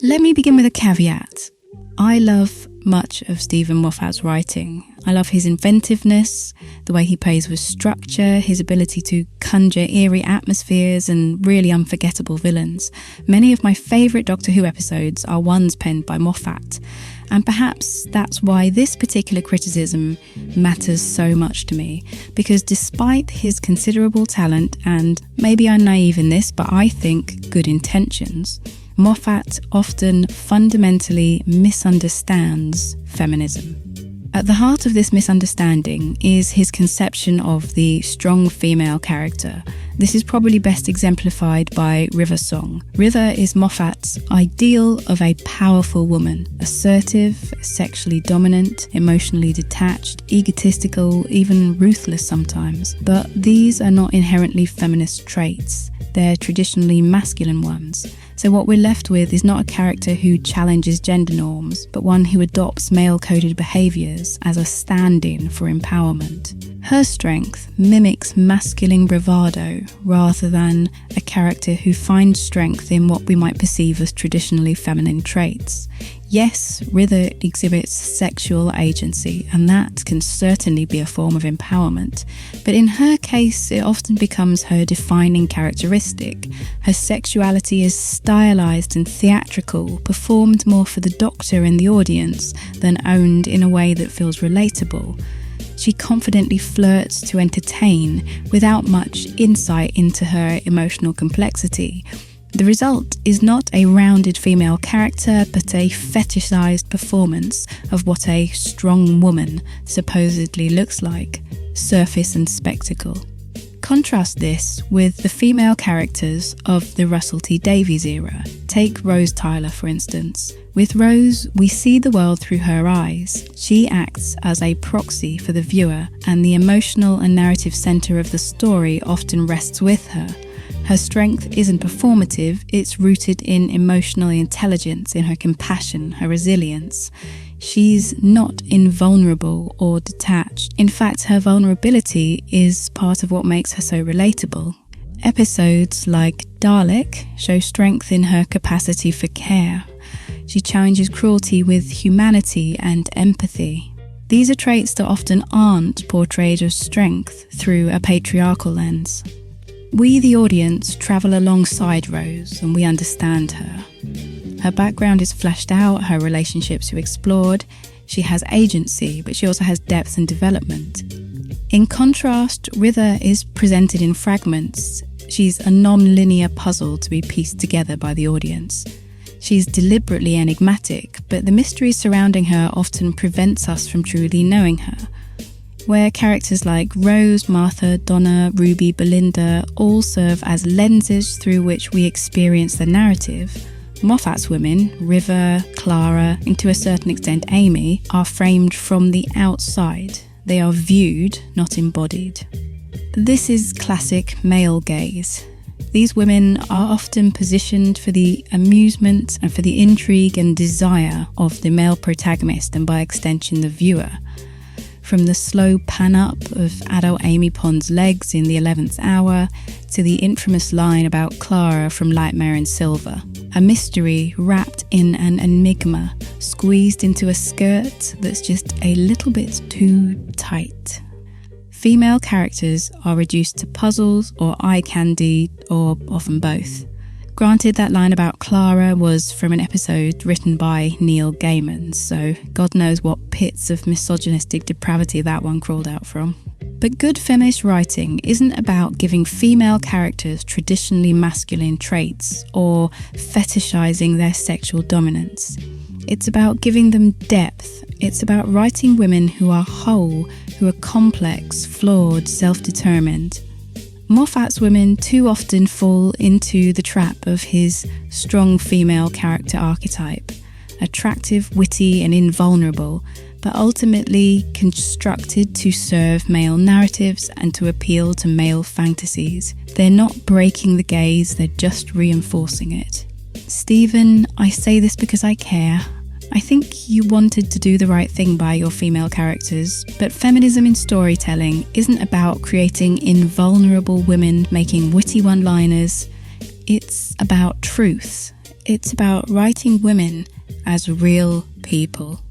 Let me begin with a caveat. I love much of Stephen Moffat's writing. I love his inventiveness, the way he plays with structure, his ability to conjure eerie atmospheres and really unforgettable villains. Many of my favourite Doctor Who episodes are ones penned by Moffat, and perhaps that's why this particular criticism matters so much to me, because despite his considerable talent, and maybe I'm naive in this, but I think good intentions, Moffat often fundamentally misunderstands feminism. At the heart of this misunderstanding is his conception of the strong female character. This is probably best exemplified by River Song. River is Moffat's ideal of a powerful woman, assertive, sexually dominant, emotionally detached, egotistical, even ruthless sometimes. But these are not inherently feminist traits. They're traditionally masculine ones. So what we're left with is not a character who challenges gender norms, but one who adopts male-coded behaviours as a stand-in for empowerment. Her strength mimics masculine bravado rather than a character who finds strength in what we might perceive as traditionally feminine traits. Yes, River exhibits sexual agency, and that can certainly be a form of empowerment, but in her case it often becomes her defining characteristic. Her sexuality is stylized and theatrical, performed more for the Doctor and the audience than owned in a way that feels relatable. She confidently flirts to entertain without much insight into her emotional complexity. The result is not a rounded female character, but a fetishized performance of what a strong woman supposedly looks like, surface and spectacle. Contrast this with the female characters of the Russell T Davies era. Take Rose Tyler, for instance. With Rose, we see the world through her eyes. She acts as a proxy for the viewer, and the emotional and narrative centre of the story often rests with her. Her strength isn't performative, it's rooted in emotional intelligence, in her compassion, her resilience. She's not invulnerable or detached. In fact, her vulnerability is part of what makes her so relatable. Episodes like Dalek show strength in her capacity for care. She challenges cruelty with humanity and empathy. These are traits that often aren't portrayed as strength through a patriarchal lens. We, the audience, travel alongside Rose and we understand her. Her background is fleshed out, her relationships are explored. She has agency, but she also has depth and development. In contrast, River is presented in fragments. She's a non-linear puzzle to be pieced together by the audience. She's deliberately enigmatic, but the mystery surrounding her often prevents us from truly knowing her. Where characters like Rose, Martha, Donna, Ruby, Belinda all serve as lenses through which we experience the narrative, Moffat's women, River, Clara, and to a certain extent Amy, are framed from the outside. They are viewed, not embodied. This is classic male gaze. These women are often positioned for the amusement and for the intrigue and desire of the male protagonist and by extension the viewer. From the slow pan-up of adult Amy Pond's legs in The 11th Hour to the infamous line about Clara from Lightmare in Silver. A mystery wrapped in an enigma, squeezed into a skirt that's just a little bit too tight. Female characters are reduced to puzzles or eye candy, or often both. Granted, that line about Clara was from an episode written by Neil Gaiman, so God knows what pits of misogynistic depravity that one crawled out from. But good feminist writing isn't about giving female characters traditionally masculine traits or fetishizing their sexual dominance. It's about giving them depth. It's about writing women who are whole, who are complex, flawed, self-determined. Moffat's women too often fall into the trap of his strong female character archetype, attractive, witty and invulnerable, but ultimately constructed to serve male narratives and to appeal to male fantasies. They're not breaking the gaze, they're just reinforcing it. Stephen, I say this because I care. I think you wanted to do the right thing by your female characters, but feminism in storytelling isn't about creating invulnerable women making witty one-liners. It's about truth. It's about writing women as real people.